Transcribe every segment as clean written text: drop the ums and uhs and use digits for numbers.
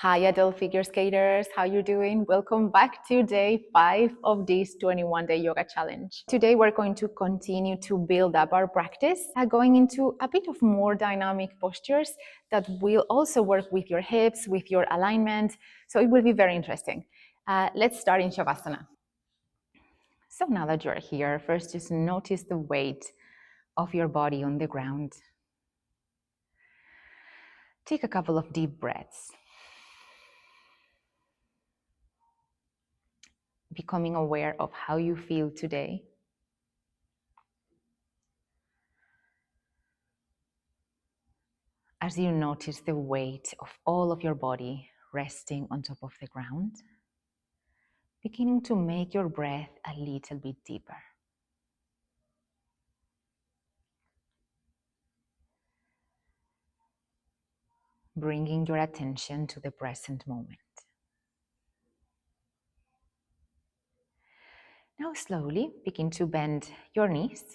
Hi adult figure skaters, how you doing? Welcome back to day 5 of this 21-day yoga challenge. Today we're going to continue to build up our practice, going into a bit of more dynamic postures that will also work with your hips, with your alignment, so it will be very interesting. Let's start in Savasana. So now that you're here, first just notice the weight of your body on the ground. Take a couple of deep breaths. Becoming aware of how you feel today. As you notice the weight of all of your body resting on top of the ground, beginning to make your breath a little bit deeper. Bringing your attention to the present moment. Now slowly begin to bend your knees.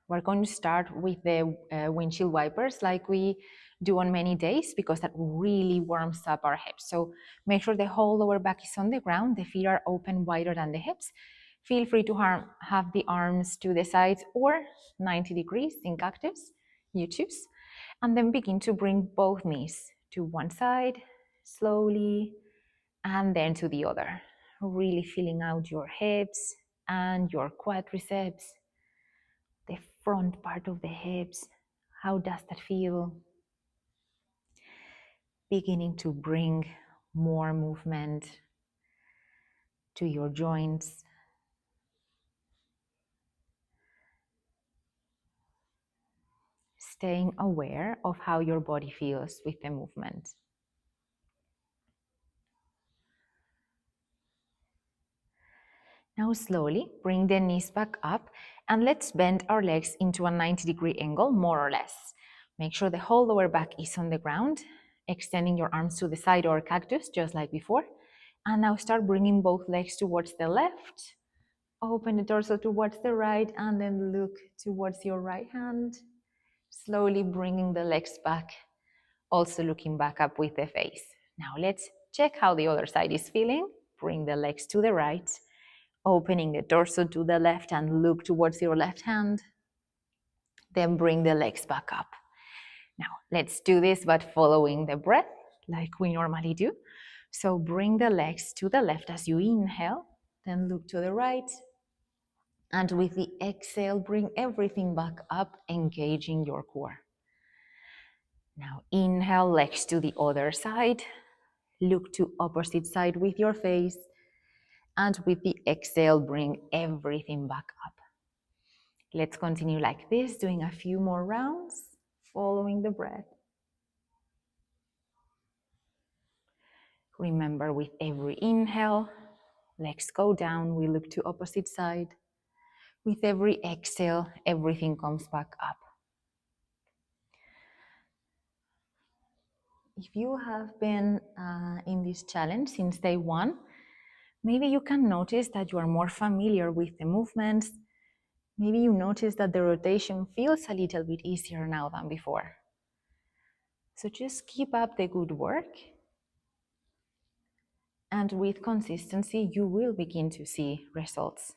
We're going to start with the windshield wipers like we do on many days because that really warms up our hips. So make sure the whole lower back is on the ground, the feet are open wider than the hips. Feel free to have the arms to the sides or 90 degrees in cactus, you choose. And then begin to bring both knees to one side, slowly, and then to the other. Really feeling out your hips and your quadriceps, the front part of the hips. How does that feel? Beginning to bring more movement to your joints. Staying aware of how your body feels with the movement. Now slowly bring the knees back up and let's bend our legs into a 90-degree angle, more or less. Make sure the whole lower back is on the ground, extending your arms to the side or cactus, just like before. And now start bringing both legs towards the left. Open the torso towards the right and then look towards your right hand. Slowly bringing the legs back, also looking back up with the face. Now let's check how the other side is feeling. Bring the legs to the right. Opening the torso to the left and look towards your left hand. Then bring the legs back up. Now, let's do this, but following the breath, like we normally do. So bring the legs to the left as you inhale, then look to the right. And with the exhale, bring everything back up, engaging your core. Now, inhale, legs to the other side. Look to opposite side with your face. And with the exhale, bring everything back up. Let's continue like this, doing a few more rounds, following the breath. Remember, with every inhale, legs go down, we look to opposite side. With every exhale, everything comes back up. If you have been in this challenge since day 1, maybe you can notice that you are more familiar with the movements. Maybe you notice that the rotation feels a little bit easier now than before. So just keep up the good work. And with consistency, you will begin to see results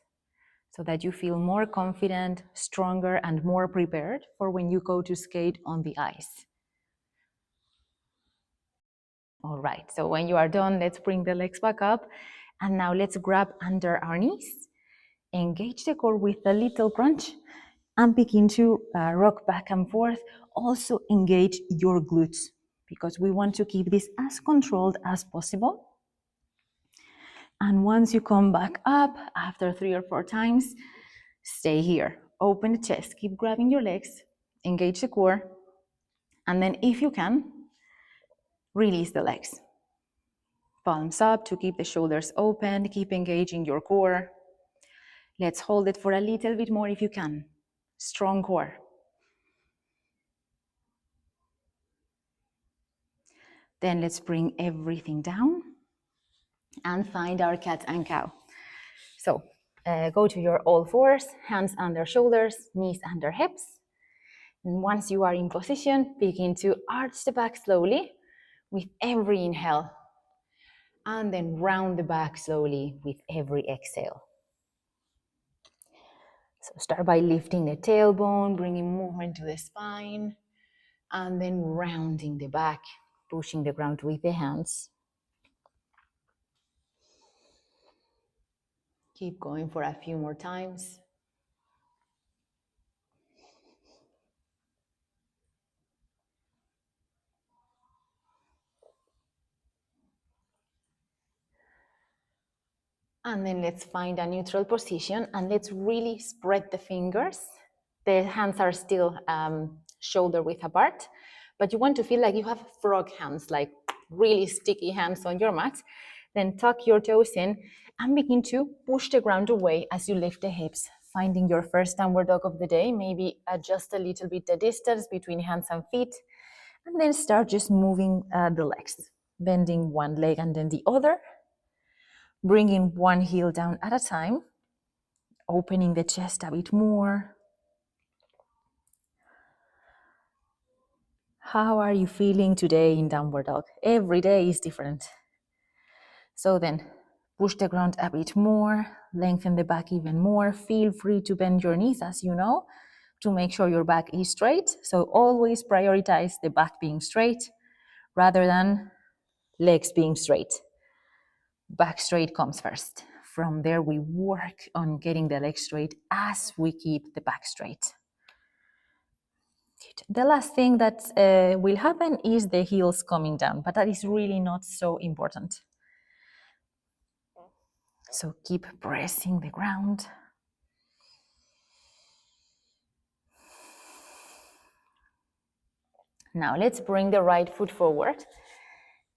so that you feel more confident, stronger, and more prepared for when you go to skate on the ice. All right, so when you are done, let's bring the legs back up. And now let's grab under our knees, engage the core with a little crunch, and begin to rock back and forth. Also engage your glutes because we want to keep this as controlled as possible. And once you come back up after 3 or 4 times, stay here. Open the chest, keep grabbing your legs, engage the core, and then if you can, release the legs. Palms up to keep the shoulders open, keep engaging your core. Let's hold it for a little bit more if you can. Strong core. Then let's bring everything down and find our cat and cow. So go to your all fours, hands under shoulders, knees under hips. And once you are in position, begin to arch the back slowly with every inhale. And then round the back slowly with every exhale. So start by lifting the tailbone, bringing movement to the spine, and then rounding the back, pushing the ground with the hands. Keep going for a few more times. And then let's find a neutral position and let's really spread the fingers. The hands are still shoulder width apart, but you want to feel like you have frog hands, like really sticky hands on your mat. Then tuck your toes in and begin to push the ground away as you lift the hips, finding your first downward dog of the day. Maybe adjust a little bit the distance between hands and feet, and then start just moving the legs, bending one leg and then the other, bringing one heel down at a time, opening the chest a bit more. How are you feeling today in downward dog? Every day is different. So then push the ground a bit more, lengthen the back even more. Feel free to bend your knees, as you know, to make sure your back is straight. So always prioritize the back being straight rather than legs being straight. Back straight comes first. From there, we work on getting the legs straight as we keep the back straight. The last thing that will happen is the heels coming down, but that is really not so important. So keep pressing the ground. Now let's bring the right foot forward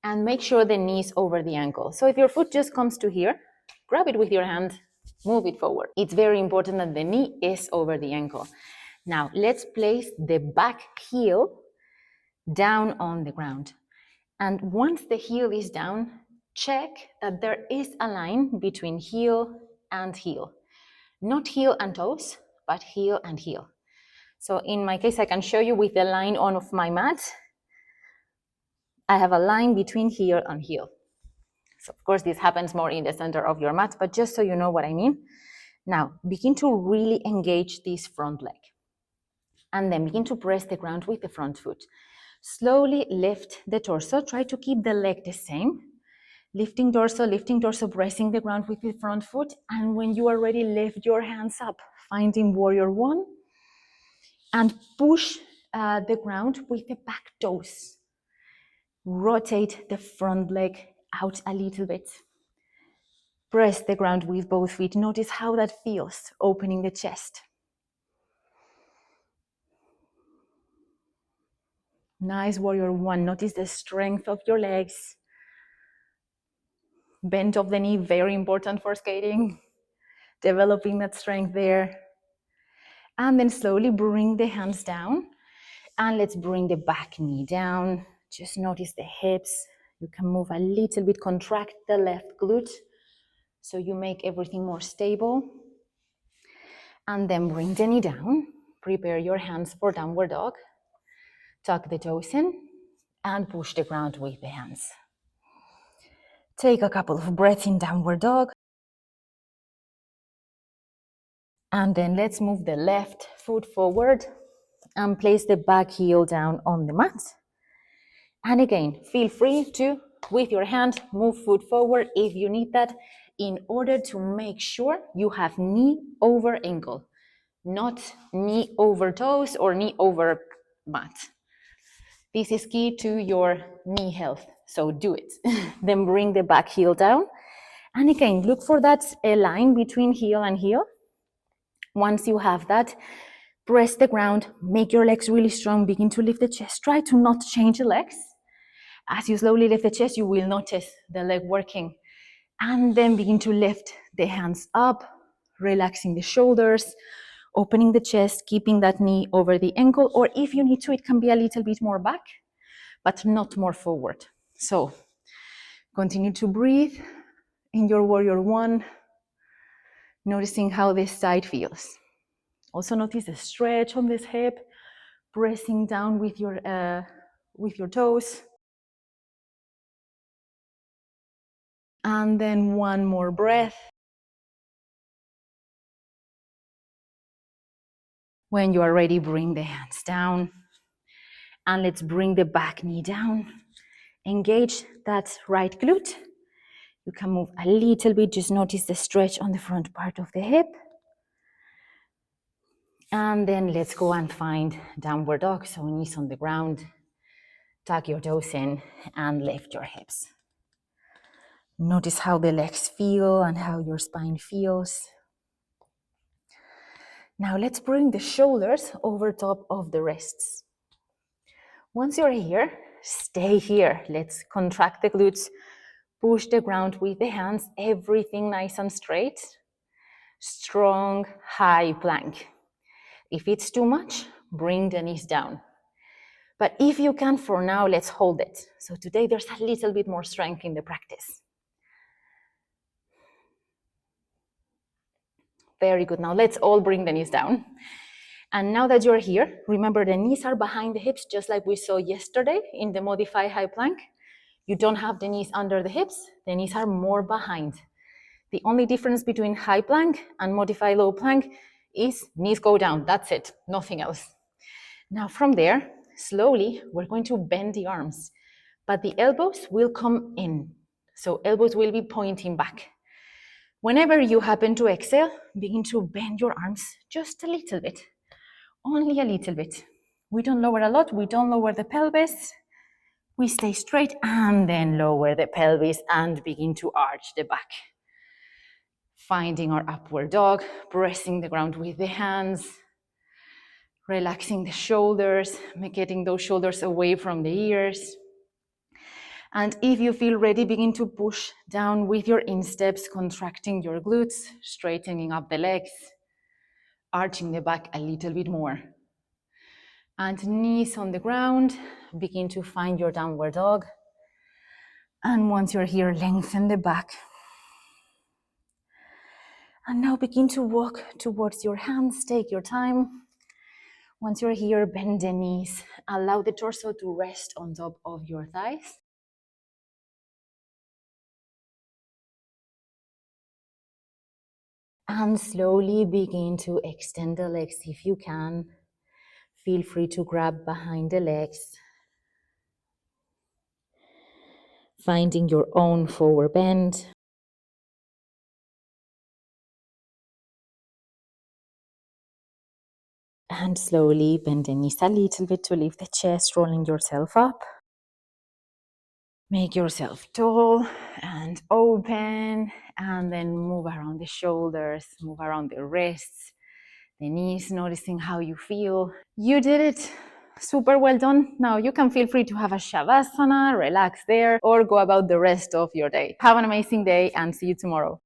and make sure the knee is over the ankle. So if your foot just comes to here, grab it with your hand, move it forward. It's very important that the knee is over the ankle. Now let's place the back heel down on the ground. And once the heel is down, check that there is a line between heel and heel. Not heel and toes, but heel and heel. So in my case, I can show you with the line on of my mat. I have a line between heel and heel. So of course, this happens more in the center of your mat, but just so you know what I mean. Now, begin to really engage this front leg. And then begin to press the ground with the front foot. Slowly lift the torso. Try to keep the leg the same. Lifting torso, pressing the ground with the front foot. And when you are ready, lift your hands up, finding warrior one. And push the ground with the back toes. Rotate the front leg out a little bit. Press the ground with both feet. Notice how that feels, opening the chest. Nice, warrior one. Notice the strength of your legs. Bend of the knee, very important for skating. Developing that strength there. And then slowly bring the hands down. And let's bring the back knee down. Just notice the hips. You can move a little bit, contract the left glute so you make everything more stable. And then bring the knee down. Prepare your hands for downward dog. Tuck the toes in and push the ground with the hands. Take a couple of breaths in downward dog. And then let's move the left foot forward and place the back heel down on the mat. And again, feel free to, with your hand, move foot forward if you need that, in order to make sure you have knee over ankle, not knee over toes or knee over mat. This is key to your knee health, so do it. Then bring the back heel down. And again, look for that line between heel and heel. Once you have that, press the ground, make your legs really strong, begin to lift the chest. Try to not change the legs. As you slowly lift the chest, you will notice the leg working. And then begin to lift the hands up, relaxing the shoulders, opening the chest, keeping that knee over the ankle, or if you need to, it can be a little bit more back, but not more forward. So continue to breathe in your warrior one, noticing how this side feels. Also notice the stretch on this hip, pressing down with your toes. And then one more breath. When you are ready, bring the hands down. And let's bring the back knee down. Engage that right glute. You can move a little bit, just notice the stretch on the front part of the hip. And then let's go and find downward dog. So knees on the ground, tuck your toes in and lift your hips. Notice how the legs feel and how your spine feels. Now let's bring the shoulders over top of the wrists. Once you're here, stay here. Let's contract the glutes, push the ground with the hands, everything nice and straight. Strong, high plank. If it's too much, bring the knees down. But if you can, for now, let's hold it. So today there's a little bit more strength in the practice. Very good. Now let's all bring the knees down. And now that you're here, remember the knees are behind the hips, just like we saw yesterday in the modified high plank. You don't have the knees under the hips. The knees are more behind. The only difference between high plank and modified low plank is knees go down. That's it, nothing else. Now from there, slowly, we're going to bend the arms, but the elbows will come in. So elbows will be pointing back. Whenever you happen to exhale, begin to bend your arms just a little bit, only a little bit. We don't lower a lot, we don't lower the pelvis. We stay straight and then lower the pelvis and begin to arch the back. Finding our upward dog, pressing the ground with the hands, relaxing the shoulders, getting those shoulders away from the ears. And if you feel ready, begin to push down with your insteps, contracting your glutes, straightening up the legs, arching the back a little bit more. And knees on the ground, begin to find your downward dog. And once you're here, lengthen the back. And now begin to walk towards your hands, take your time. Once you're here, bend the knees. Allow the torso to rest on top of your thighs. And slowly begin to extend the legs if you can. Feel free to grab behind the legs. Finding your own forward bend. And slowly bend the knees a little bit to lift the chest, rolling yourself up. Make yourself tall and open, and then move around the shoulders, move around the wrists, the knees, noticing how you feel. You did it. Super well done. Now you can feel free to have a Savasana, relax there, or go about the rest of your day. Have an amazing day and see you tomorrow.